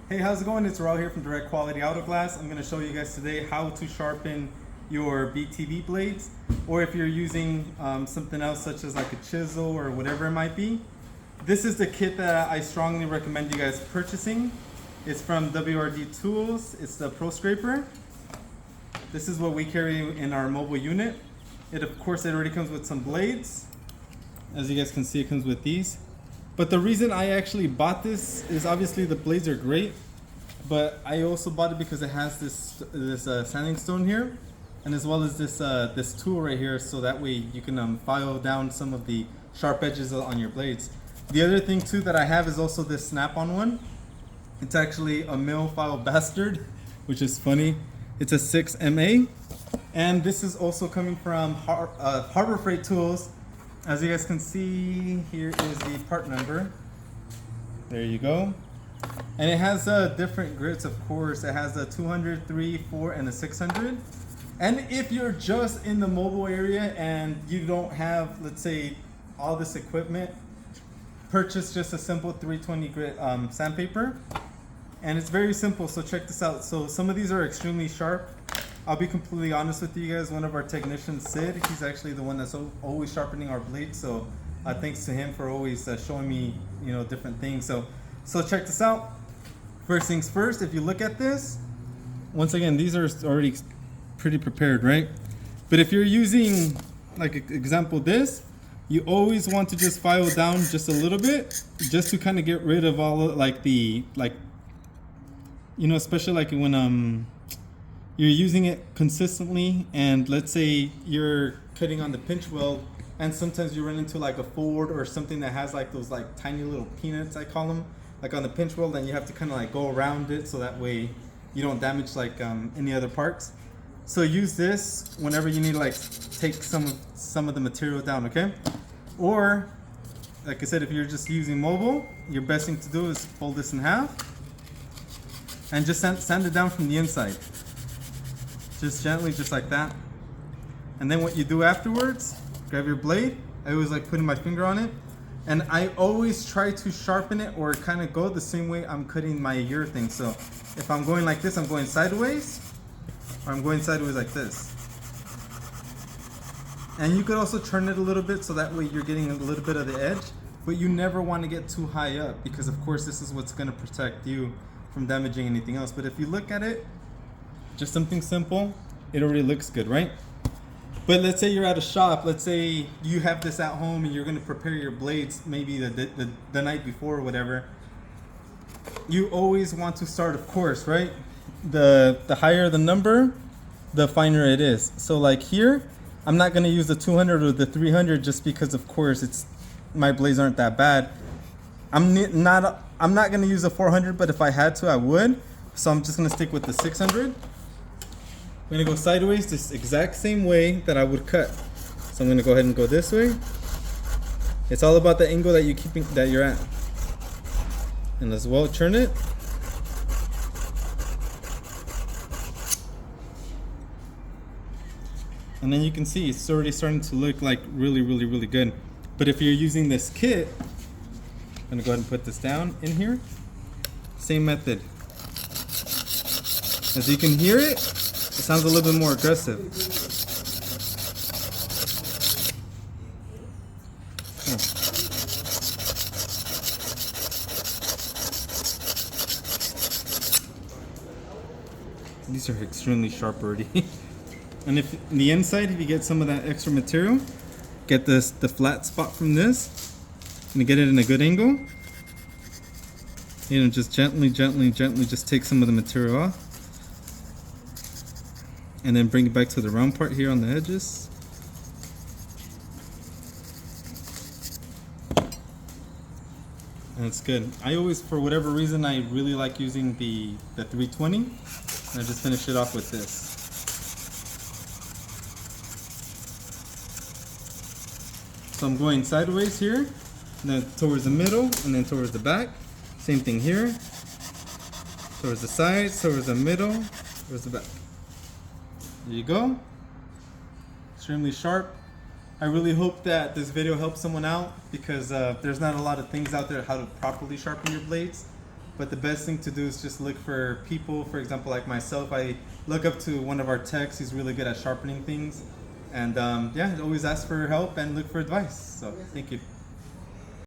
Hey, how's it going? It's Raul here from Direct Quality Auto Glass. I'm going to show you guys today how to sharpen your BTB blades, or if you're using something else such as like a chisel or whatever it might be. This is the kit that I strongly recommend you guys purchasing. It's from WRD Tools. It's the Pro Scraper. This is what we carry in our mobile unit. Of course, it already comes with some blades. As you guys can see, it comes with these. But the reason I actually bought this is obviously the blades are great, but I also bought it because it has this sanding stone here, and as well as this tool right here, so that way you can file down some of the sharp edges on your blades. The other thing too that I have is also this snap-on one. It's actually a mill file bastard, which is funny. It's a 6MA, and this is also coming from Harbor Freight Tools. As you guys can see, here is the part number. There you go. And it has different grits, of course. It has a 200, 3, 4, and a 600. And if you're just in the mobile area and you don't have, let's say, all this equipment, purchase just a simple 320 grit sandpaper. And it's very simple, so check this out. So some of these are extremely sharp. I'll be completely honest with you guys. One of our technicians, Sid, he's actually the one that's always sharpening our blades. So thanks to him for always showing me, different things. So check this out. First things first, if you look at this, once again, these are already pretty prepared, right? But if you're using, like example this, you always want to just file down just a little bit, just to kind of get rid of all of, especially like when you're using it consistently, and let's say you're cutting on the pinch weld, and sometimes you run into like a Ford or something that has like those like tiny little peanuts, I call them, like on the pinch weld, and you have to kind of like go around it so that way you don't damage like any other parts. So use this whenever you need to like take some of the material down, okay? Or like I said, if you're just using mobile, your best thing to do is fold this in half and just sand it down from the inside. Just gently, just like that. And then what you do afterwards, grab your blade. I always like putting my finger on it, and I always try to sharpen it or kind of go the same way I'm cutting my urethane. So if I'm going like this, I'm going sideways, or I'm going sideways like this. And you could also turn it a little bit so that way you're getting a little bit of the edge, but you never want to get too high up, because of course this is what's going to protect you from damaging anything else. But if you look at it, just something simple, it already looks good, right? But let's say you're at a shop, let's say you have this at home and you're going to prepare your blades maybe the night before or whatever. You always want to start, of course, right? The higher the number, the finer it is. So like here, I'm not going to use the 200 or the 300 just because, of course, my blades aren't that bad. I'm not going to use a 400, but if I had to, I would. So I'm just going to stick with the 600. I'm going to go sideways this exact same way that I would cut. So I'm going to go ahead and go this way. It's all about the angle that you're at. And as well, turn it. And then you can see it's already starting to look like really, really, really good. But if you're using this kit, I'm going to go ahead and put this down in here. Same method. As you can hear it, it sounds a little bit more aggressive. These are extremely sharp already. And if in the inside, if you get some of that extra material, get the flat spot from this, and get it in a good angle. Just gently just take some of the material off. And then bring it back to the round part here on the edges. And it's good. I always, for whatever reason, I really like using the 320. And I just finish it off with this. So I'm going sideways here, and then towards the middle, and then towards the back. Same thing here. Towards the sides, towards the middle, towards the back. There you go. Extremely sharp. I really hope that this video helps someone out, because there's not a lot of things out there how to properly sharpen your blades. But the best thing to do is just look for people. For example, like myself, I look up to one of our techs. He's really good at sharpening things. And yeah, always ask for help and look for advice. So thank you.